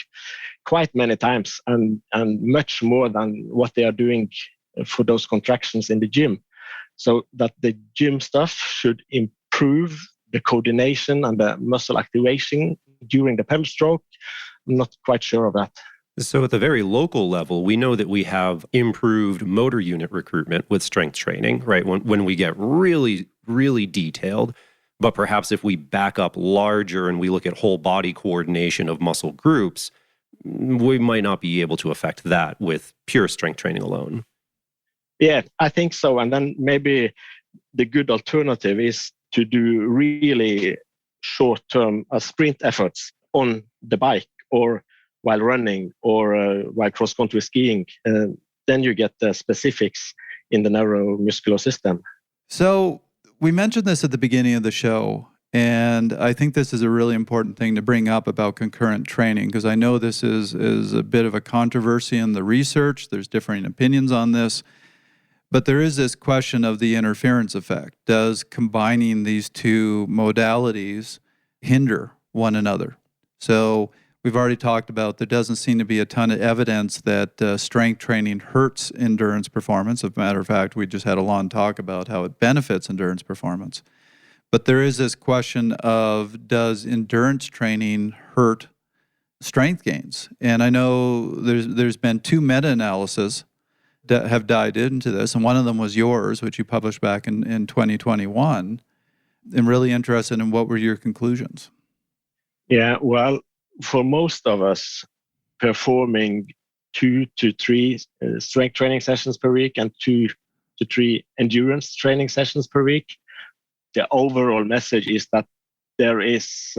quite many times and much more than what they are doing for those contractions in the gym. So that the gym stuff should improve the coordination and the muscle activation during the pedal stroke. I'm not quite sure of that. So at the very local level, we know that we have improved motor unit recruitment with strength training, right? When we get really, really detailed. But perhaps if we back up larger and we look at whole body coordination of muscle groups, we might not be able to affect that with pure strength training alone. Yeah, I think so. And then maybe the good alternative is to do really short-term sprint efforts on the bike or while running or while cross-country skiing. Then you get the specifics in the neuromuscular system. So we mentioned this at the beginning of the show, and I think this is a really important thing to bring up about concurrent training, because I know this is a bit of a controversy in the research. There's differing opinions on this. But there is this question of the interference effect. Does combining these two modalities hinder one another? So we've already talked about there doesn't seem to be a ton of evidence that strength training hurts endurance performance. As a matter of fact, we just had a long talk about how it benefits endurance performance. But there is this question of, does endurance training hurt strength gains? And I know there's been two meta-analyses that have dived into this, and one of them was yours, which you published back in 2021. I'm really interested in what were your conclusions. Yeah, well, for most of us, performing 2 to 3 strength training sessions per week and 2 to 3 endurance training sessions per week, the overall message is that there is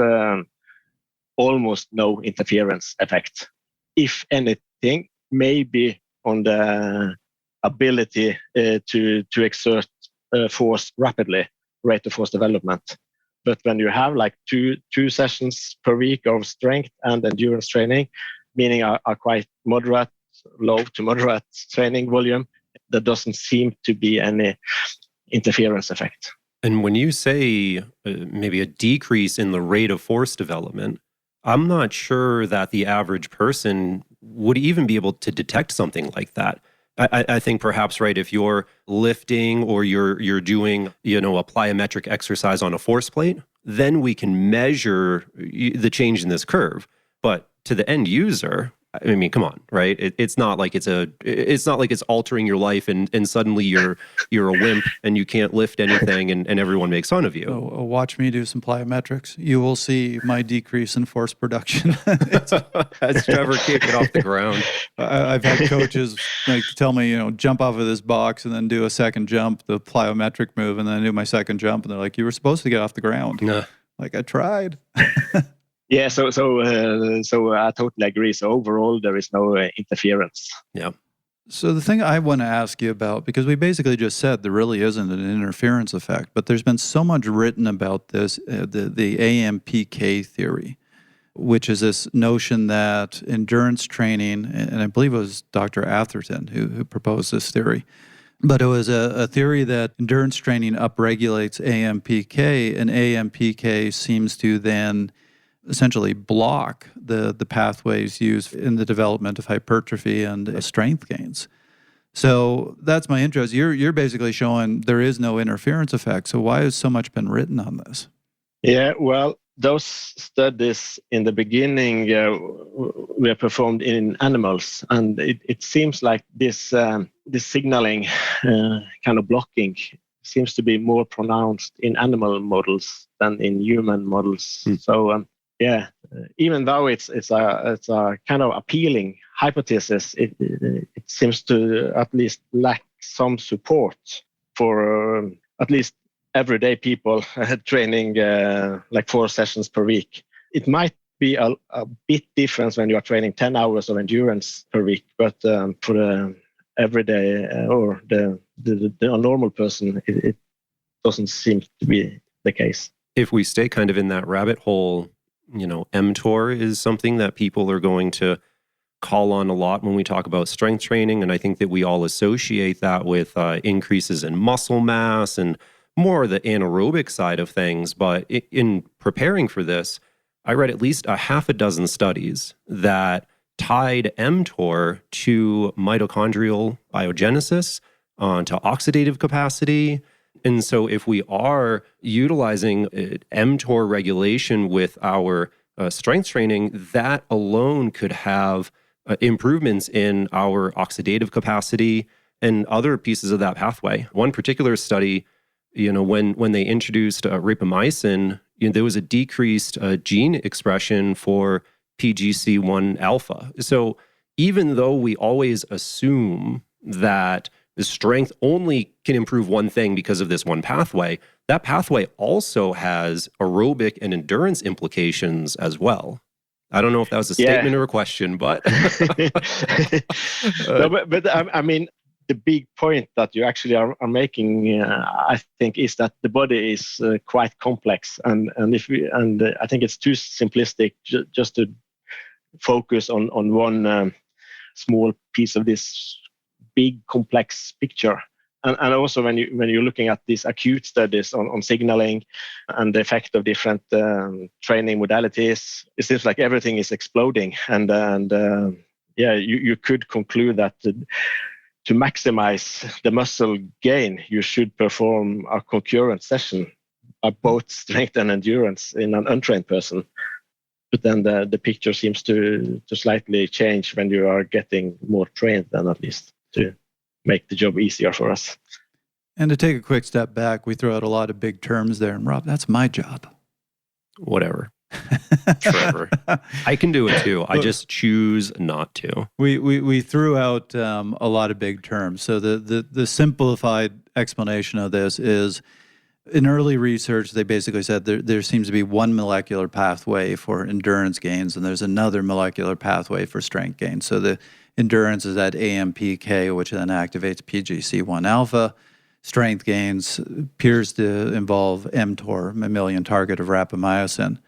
almost no interference effect. If anything, maybe on the ability to exert force rapidly, rate of force development. But when you have like two sessions per week of strength and endurance training, meaning are quite moderate, low to moderate training volume, there doesn't seem to be any interference effect. And when you say maybe a decrease in the rate of force development, I'm not sure that the average person would even be able to detect something like that. I think perhaps, right, if you're lifting or you're doing, a plyometric exercise on a force plate, then we can measure the change in this curve. But to the end user, I mean, come on, right? It's not like it's altering your life and suddenly you're a wimp and you can't lift anything and everyone makes fun of you. Watch me do some plyometrics. You will see my decrease in force production. As Trevor can't get off the ground. I've had coaches tell me, jump off of this box and then do a second jump, the plyometric move, and then I do my second jump, and they're like, you were supposed to get off the ground. Nah. Like, I tried. Yeah, so I totally agree. So overall, there is no interference. Yeah. So the thing I want to ask you about, because we basically just said there really isn't an interference effect, but there's been so much written about this, the AMPK theory, which is this notion that endurance training, and I believe it was Dr. Atherton who proposed this theory, but it was a theory that endurance training upregulates AMPK, and AMPK seems to then essentially block the pathways used in the development of hypertrophy and strength gains. So that's my interest. You're basically showing there is no interference effect. So why has so much been written on this? Yeah, well, those studies in the beginning were performed in animals, and it seems like this signaling kind of blocking seems to be more pronounced in animal models than in human models. So yeah, even though it's a kind of appealing hypothesis, it seems to at least lack some support for at least everyday people training like 4 sessions per week. It might be a bit different when you are training 10 hours of endurance per week, but for the everyday or the normal person, it doesn't seem to be the case. If we stay kind of in that rabbit hole, mTOR is something that people are going to call on a lot when we talk about strength training. And I think that we all associate that with increases in muscle mass and more the anaerobic side of things. But in preparing for this, I read at least a half a dozen studies that tied mTOR to mitochondrial biogenesis, to oxidative capacity. And so if we are utilizing mTOR regulation with our strength training, that alone could have improvements in our oxidative capacity and other pieces of that pathway. One particular study, when they introduced rapamycin, there was a decreased gene expression for PGC1 alpha. So even though we always assume that the strength only can improve one thing because of this one pathway, that pathway also has aerobic and endurance implications as well. I don't know if that was a statement or a question, but... No, but I mean, the big point that you actually are making, I think, is that the body is quite complex, and I think it's too simplistic just to focus on one small piece of this big complex picture. And also when you're looking at these acute studies on signaling and the effect of different training modalities, it seems like everything is exploding. And you could conclude that to maximize the muscle gain, you should perform a concurrent session of both strength and endurance in an untrained person. But then the picture seems to slightly change when you are getting more trained, then at least to make the job easier for us. And to take a quick step back, we throw out a lot of big terms there. And Rob, that's my job. Whatever. Trevor. I can do it too. I just choose not to. We threw out a lot of big terms. So the simplified explanation of this is, in early research, they basically said there seems to be one molecular pathway for endurance gains, and there's another molecular pathway for strength gains. So the endurance is at AMPK, which then activates PGC1 alpha. Strength gains appears to involve mTOR, mammalian target of rapamycin.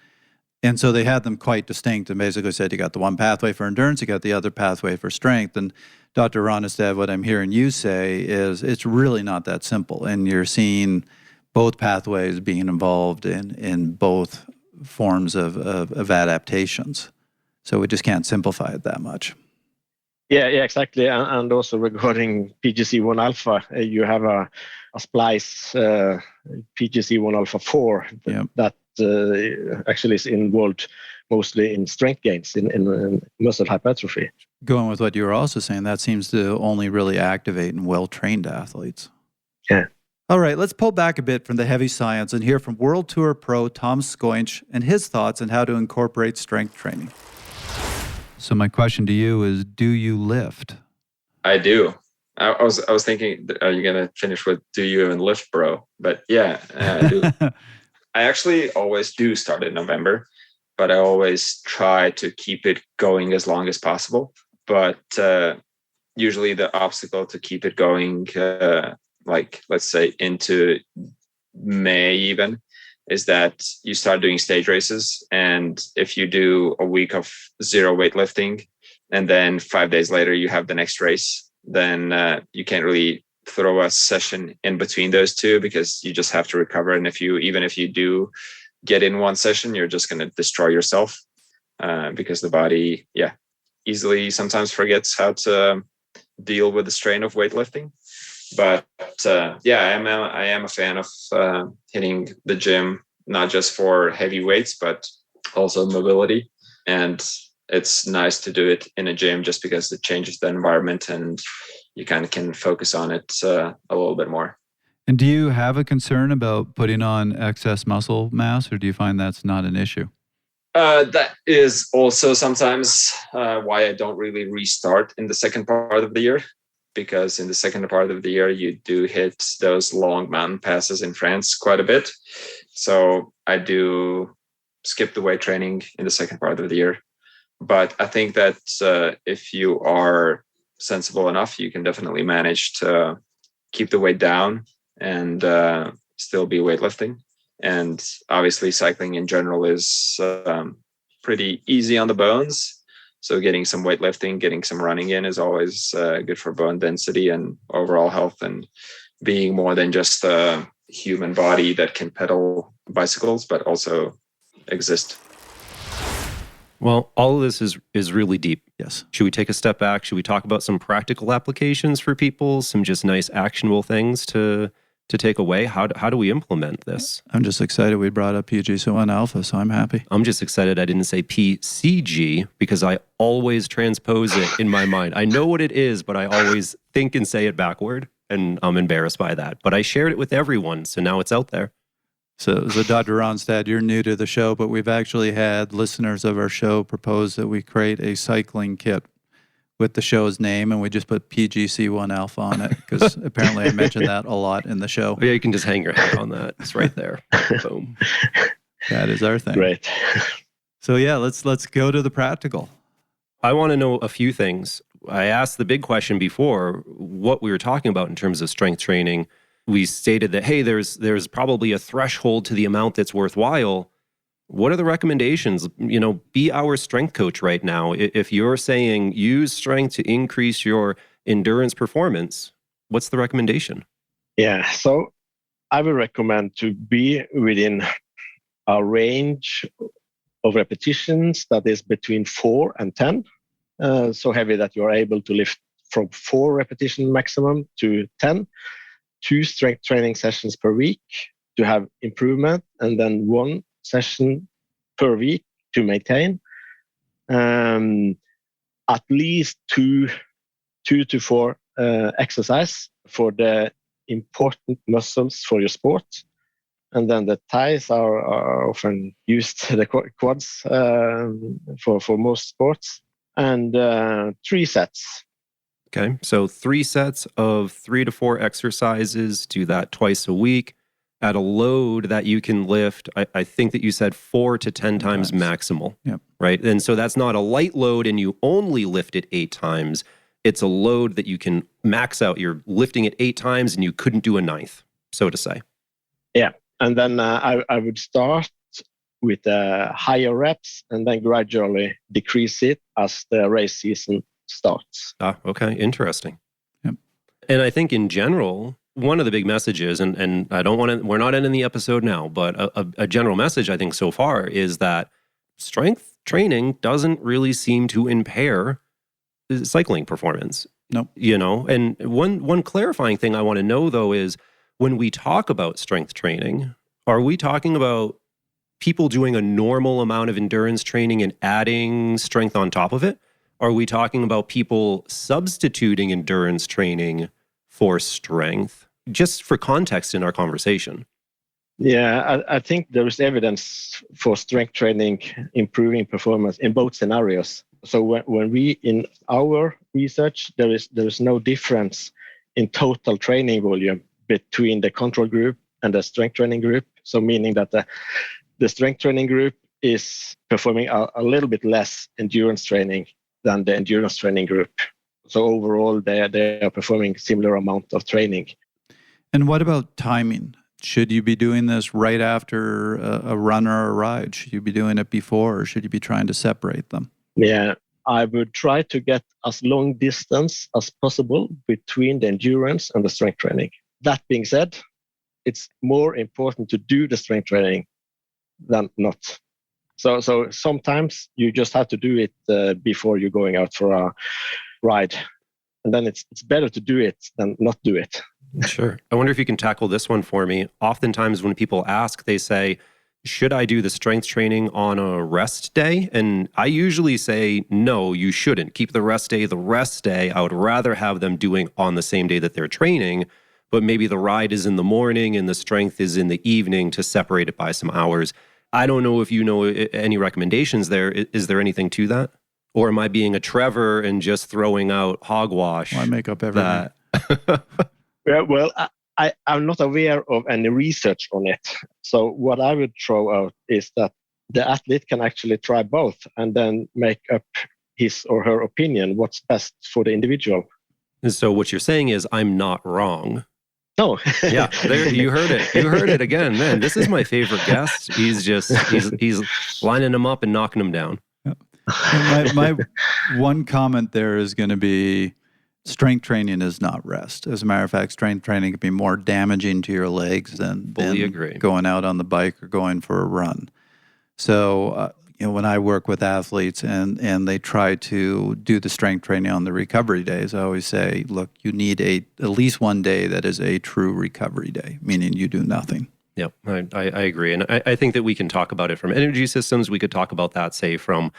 And so they had them quite distinct and basically said you got the one pathway for endurance, you got the other pathway for strength. And Dr. Rønnestad, what I'm hearing you say is it's really not that simple. And you're seeing both pathways being involved in both forms of adaptations. So we just can't simplify it that much. Yeah, exactly. And also regarding PGC1 alpha, you have a splice PGC1 alpha 4 that actually is involved mostly in strength gains, in muscle hypertrophy. Going with what you were also saying, that seems to only really activate in well-trained athletes. Yeah. All right, let's pull back a bit from the heavy science and hear from World Tour pro Tom Skoinch and his thoughts on how to incorporate strength training. So my question to you is, do you lift? I do. I was thinking, are you going to finish with, do you even lift, bro? But yeah, I do. I actually always do start in November. but I always try to keep it going as long as possible. But usually the obstacle to keep it going, like let's say into May even, is that you start doing stage races. And if you do a week of zero weightlifting and then 5 days later you have the next race, then you can't really throw a session in between those two, because you just have to recover. And even if you do get in one session, you're just going to destroy yourself, because the body, easily sometimes forgets how to deal with the strain of weightlifting. But I am a fan of hitting the gym, not just for heavy weights, but also mobility. And it's nice to do it in a gym just because it changes the environment and you kind of can focus on it a little bit more. And do you have a concern about putting on excess muscle mass, or do you find that's not an issue? That is also sometimes why I don't really restart in the second part of the year, because in the second part of the year, you do hit those long mountain passes in France quite a bit. So I do skip the weight training in the second part of the year. But I think that if you are sensible enough, you can definitely manage to keep the weight down and still be weightlifting. And obviously cycling in general is pretty easy on the bones. So getting some weightlifting, getting some running in is always good for bone density and overall health, and being more than just a human body that can pedal bicycles, but also exist. Well, all of this is really deep. Yes. Should we take a step back? Should we talk about some practical applications for people, some just nice actionable things to take away? How do we implement this? I'm just excited we brought up PGC1 alpha, so I'm happy. I'm just excited I didn't say PCG, because I always transpose it in my mind. I know what it is, but I always think and say it backward, and I'm embarrassed by that. But I shared it with everyone, so now it's out there. So Dr. Rønnestad, you're new to the show, but we've actually had listeners of our show propose that we create a cycling kit with the show's name, and we just put PGC1 alpha on it, because apparently I mentioned that a lot in the show. Yeah, you can just hang your hat on that. It's right there. Boom. That is our thing. Great. So yeah, let's go to the practical. I want to know a few things. I asked the big question before, what we were talking about in terms of strength training. We stated that, hey, there's probably a threshold to the amount that's worthwhile. What are the recommendations? Be our strength coach right now. If you're saying use strength to increase your endurance performance, what's the recommendation? Yeah, so I would recommend to be within a range of repetitions that is between 4 and 10. So heavy that you're able to lift from 4 repetition maximum to 10. 2 strength training sessions per week to have improvement, and then 1 session per week to maintain. At least 2 to 4 exercise for the important muscles for your sport. And then the thighs are often used, the quads, for most sports. And 3 sets. Okay, so 3 sets of 3 to 4 exercises, do that twice a week at a load that you can lift. I think that you said 4 to 10 times maximal, right? And so that's not a light load and you only lift it 8 times. It's a load that you can max out. You're lifting it 8 times and you couldn't do a 9th, so to say. Yeah, and then I would start with higher reps and then gradually decrease it as the race season starts. Okay, interesting. Yep. And I think in general, one of the big messages, and I don't want to, we're not ending the episode now, but a general message I think so far is that strength training doesn't really seem to impair cycling performance. Nope. And one clarifying thing I want to know though is, when we talk about strength training, are we talking about people doing a normal amount of endurance training and adding strength on top of it? Are we talking about people substituting endurance training for strength? Just for context in our conversation. Yeah, I think there is evidence for strength training improving performance in both scenarios. So when we, in our research, there is no difference in total training volume between the control group and the strength training group. So meaning that the strength training group is performing a little bit less endurance training than the endurance training group. So overall, they are performing similar amount of training. And what about timing? Should you be doing this right after a run or a ride? Should you be doing it before, or should you be trying to separate them? Yeah, I would try to get as long distance as possible between the endurance and the strength training. That being said, it's more important to do the strength training than not. So sometimes you just have to do it before you're going out for a ride. And then it's better to do it than not do it. Sure. I wonder if you can tackle this one for me. Oftentimes when people ask, they say, should I do the strength training on a rest day? And I usually say, no, you shouldn't. Keep the rest day. I would rather have them doing on the same day that they're training, but maybe the ride is in the morning and the strength is in the evening to separate it by some hours. I don't know if you know any recommendations there. Is there anything to that? Or am I being a Trevor and just throwing out hogwash? I make up everything. Well, I'm not aware of any research on it. So what I would throw out is that the athlete can actually try both and then make up his or her opinion what's best for the individual. And so what you're saying is I'm not wrong. No. Yeah, there, you heard it. You heard it again. Man, this is my favorite guest. He's lining them up and knocking them down. My one comment there is going to be strength training is not rest. As a matter of fact, strength training can be more damaging to your legs than going out on the bike or going for a run. So, when I work with athletes and they try to do the strength training on the recovery days, I always say, look, you need at least one day that is a true recovery day, meaning you do nothing. Yep, I agree. And I think that we can talk about it from energy systems. We could talk about that, say, from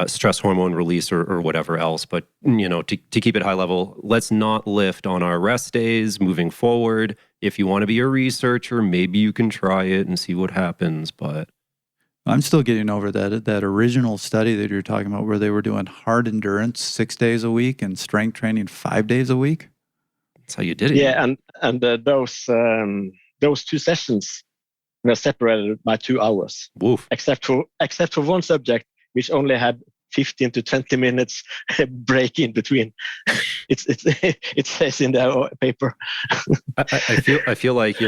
stress hormone release or whatever else. But, to keep it high level, let's not lift on our rest days moving forward. If you want to be a researcher, maybe you can try it and see what happens. But I'm still getting over that original study that you're talking about where they were doing hard endurance 6 days a week and strength training 5 days a week. That's how you did it. Yeah, and those two sessions were separated by 2 hours. Woof. Except for one subject, which only had 15 to 20 minutes break in between. It says in the paper. I feel like,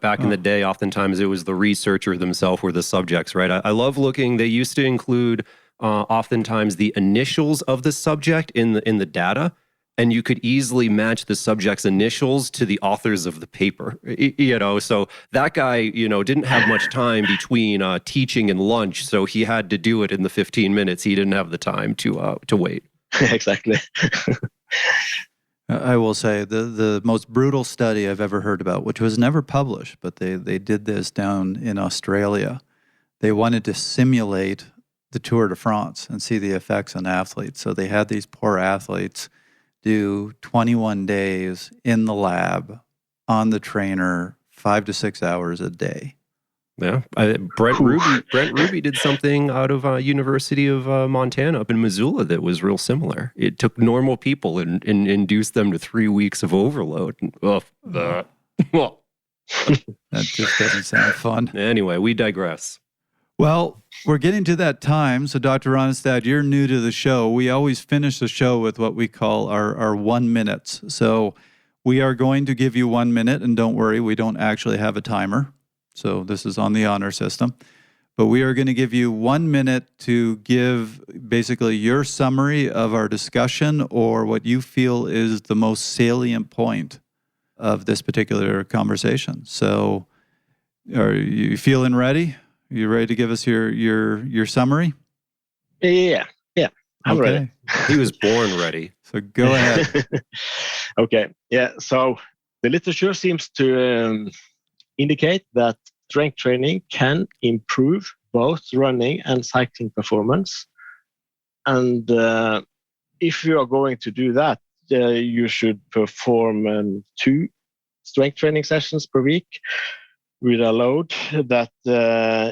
back in the day, oftentimes it was the researcher themselves were the subjects, right? I love looking, they used to include oftentimes the initials of the subject in the data. And you could easily match the subject's initials to the authors of the paper, So that guy, didn't have much time between teaching and lunch, so he had to do it in the 15 minutes. He didn't have the time to wait. Exactly. I will say the most brutal study I've ever heard about, which was never published, but they did this down in Australia. They wanted to simulate the Tour de France and see the effects on athletes. So they had these poor athletes do 21 days in the lab on the trainer, 5 to 6 hours a day. Yeah, Brent Ruby did something out of University of Montana up in Missoula that was real similar. It took normal people and induced them to 3 weeks of overload. That just doesn't sound fun. Anyway, we digress. Well, we're getting to that time. So, Dr. Rønnestad, you're new to the show. We always finish the show with what we call our 1 minutes. So we are going to give you 1 minute, and don't worry, we don't actually have a timer. So this is on the honor system. But we are going to give you 1 minute to give basically your summary of our discussion or what you feel is the most salient point of this particular conversation. So are you feeling ready? You ready to give us your summary? Yeah, I'm ready. He was born ready. So go ahead. Okay, yeah. So the literature seems to indicate that strength training can improve both running and cycling performance. And if you are going to do that, you should perform 2 strength training sessions per week with a load that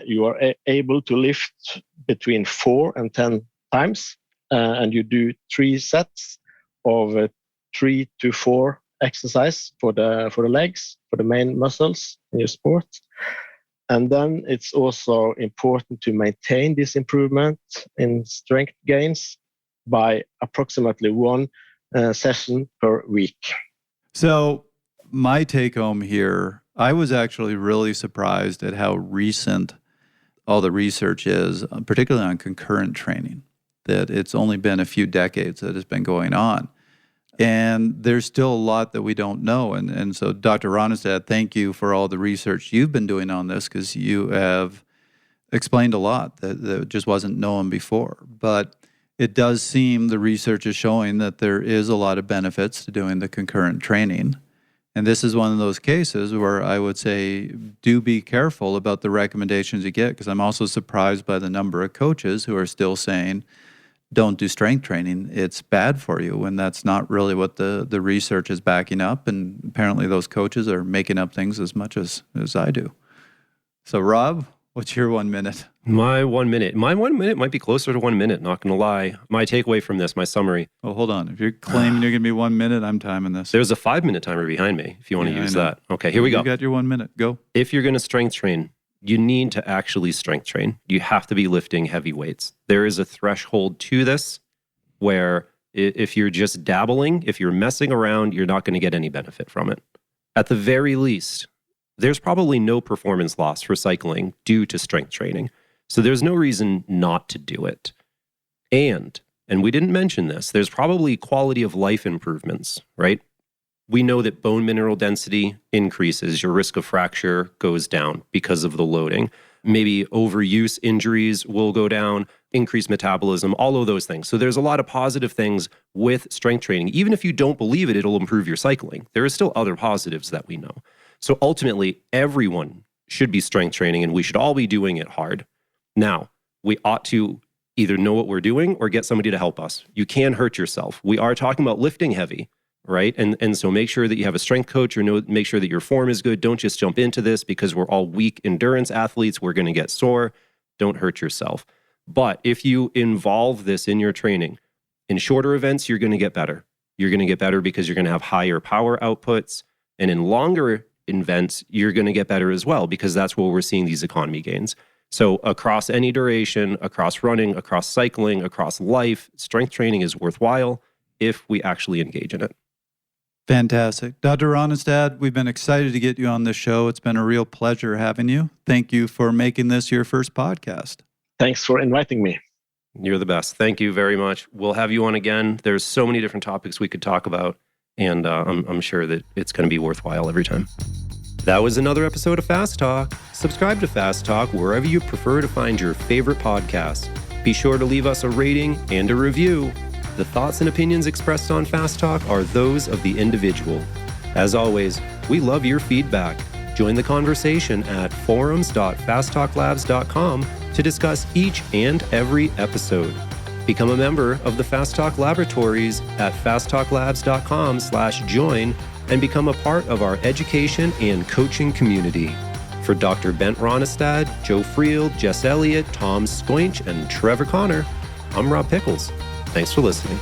you are able to lift between 4 and 10 times. And you do 3 sets of 3 to 4 exercise for the legs, for the main muscles in your sport. And then it's also important to maintain this improvement in strength gains by approximately one session per week. So my take home here, I was actually really surprised at how recent all the research is, particularly on concurrent training, that it's only been a few decades that it's been going on. And there's still a lot that we don't know. And so, Dr. Rønnestad, thank you for all the research you've been doing on this, because you have explained a lot that just wasn't known before. But it does seem the research is showing that there is a lot of benefits to doing the concurrent training. And this is one of those cases where I would say do be careful about the recommendations you get, because I'm also surprised by the number of coaches who are still saying, don't do strength training, it's bad for you, when that's not really what the research is backing up. And apparently those coaches are making up things as much as I do. So Rob, what's your 1 minute? My 1 minute might be closer to 1 minute, not going to lie. My takeaway from this, my summary. Oh, hold on. If you're claiming you're going to be 1 minute, I'm timing this. There's a 5-minute timer behind me if you want to use that. Okay, here we go. You got your 1 minute. Go. If you're going to strength train, you need to actually strength train. You have to be lifting heavy weights. There is a threshold to this where if you're just dabbling, if you're messing around, you're not going to get any benefit from it. At the very least, there's probably no performance loss for cycling due to strength training. So there's no reason not to do it. And we didn't mention this, there's probably quality of life improvements, right? We know that bone mineral density increases, your risk of fracture goes down because of the loading. Maybe overuse injuries will go down, increased metabolism, all of those things. So there's a lot of positive things with strength training. Even if you don't believe it, it'll improve your cycling. There are still other positives that we know. So ultimately, everyone should be strength training, and we should all be doing it hard. Now, we ought to either know what we're doing or get somebody to help us. You can hurt yourself. We are talking about lifting heavy, right? And so make sure that you have a strength coach, or make sure that your form is good. Don't just jump into this because we're all weak endurance athletes. We're going to get sore. Don't hurt yourself. But if you involve this in your training, in shorter events, you're going to get better. You're going to get better because you're going to have higher power outputs. And in longer events, you're going to get better as well, because that's where we're seeing these economy gains. So across any duration, across running, across cycling, across life, strength training is worthwhile if we actually engage in it. Fantastic. Dr. Rønnestad, we've been excited to get you on this show. It's been a real pleasure having you. Thank you for making this your first podcast. Thanks for inviting me. You're the best. Thank you very much. We'll have you on again. There's so many different topics we could talk about, and I'm sure that it's going to be worthwhile every time. That was another episode of Fast Talk. Subscribe to Fast Talk wherever you prefer to find your favorite podcast. Be sure to leave us a rating and a review. The thoughts and opinions expressed on Fast Talk are those of the individual. As always, we love your feedback. Join the conversation at forums.fasttalklabs.com to discuss each and every episode. Become a member of the Fast Talk Laboratories at fasttalklabs.com/join and become a part of our education and coaching community. For Dr. Bent Rønnestad, Joe Friel, Jess Elliott, Tom Skoinch, and Trevor Connor, I'm Rob Pickels. Thanks for listening.